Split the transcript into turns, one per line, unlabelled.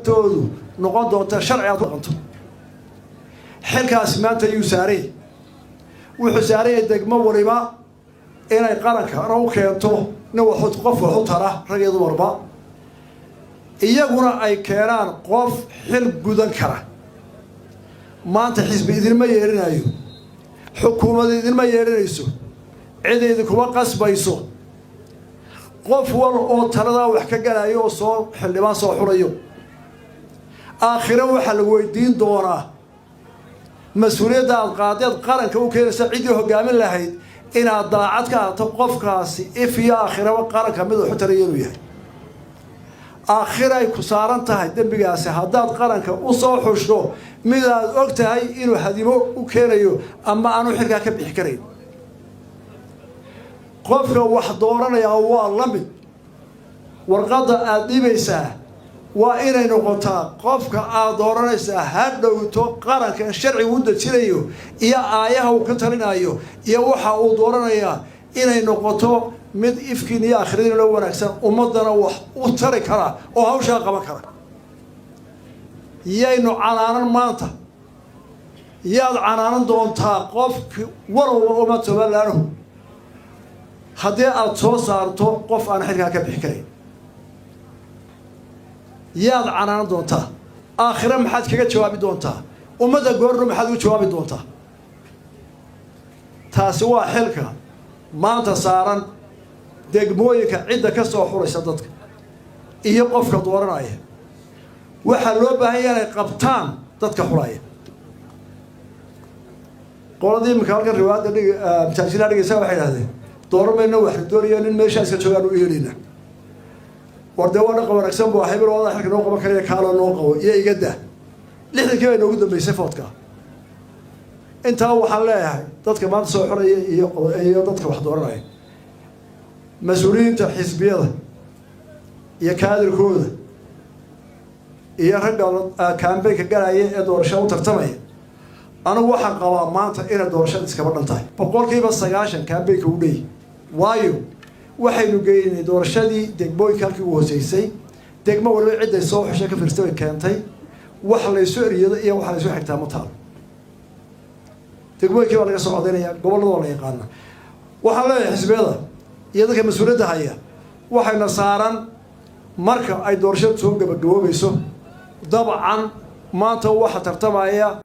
laftoodu noqon doonta sharci aad ku dhaqanto xilkaas maanta yuu saaray wuxuu saaray degmo waliba inay qaranka u keento nin qof wax u tara rag iyo dumarba iyaguna ay keenaan qof xil gudan kara maanta xisbi idinma yeerinayo xukuumad idinma yeerinayso ciideedu kuma qasbayso qof wal oo talada wax ka galayo oo soo xildhibaan soo xulayo aakhira waxa la weydiin doonaa mas'uuliyadda aad qaadeed qaranka u keenaysa cidii hogaamin lahayd inaad daacad ka ahaato qofkaasi if iyo aakhiraba qaranka mid u xutarayo inuu yahay aakhira ay ku saaran tahay dembigaasi haddaad qaranka u soo xushto mid aad og tahay inuu hadimo u keenayo ama aanu xilkaa ka bixi karayn qofka wax dooranaya waa la mid warqadda aad dhibaysaa waa inay noqotaa qofka aad dooranaysaa ha dhowto qaranka sharcigu u dejinayo iyo aayaha uu ka talinayo iyo waxa uu dooranayaa inay noqoto mid ifkiin iyo aakhiradiina loo wanaagsan ummadana wax u tari kara oo hawshaa qaban kara yaynu canaanan maanta yaad canaanan doontaa qofki walowba uma tobanlaanahu haddii aad soo saarto qof aan xilkaa ka bixi karayn yaad canaanan doontaa aakhira maxaad kaga jawaabi doontaa ummadda goorno maxaad ugu jawaabi doontaa taasi waa xilka maanta saaran degmooyinka cidda ka soo xuraysa dadka iyo qofka dooranaya waxaa loo baahan yahay inay qabtaan dadka xulaya qoladii imika halkan riwaayadda masaajilaa dhigaysa waxay idhahdeen dooramayna wax doonaya nin meeshaa iska joogaan u yeelina war dee waa dhaqa wanaagsan buu ahay bilowada xilka noo qaban karaya kaaloo noo qabo iyo iga dah lixdankii bay noogu dambeysay foodka intaa waxaan leeyahay dadka maanta soo xoraya iyo dadka wax dooranaya mas-uuliyiinta xisbiyada iyo kaadirkooda iyo ragga kaambeynka galaya ee doorashada u tartamaya anigu waxaan qabaa maanta inay doorashada iskaba dhan tahay 90% kaambeynka u dheey waayo waxaynu geynay doorashadii degmooyinka halkii ugu hooseysay degmo waliba cidday soo xushay ka fiirstay keentay wax laysu eriyado iyo wax laysu xigtaa ma taalo degmooyinkii baa laga soo codaynaya gobollada waa la yaqaana waxaan leeyahay xisbiyada iyo dadka mas-uuliyadda haya waxayna saaran marka ay doorashadu soo gabagaboobayso dabcan maanta waxa tartamaya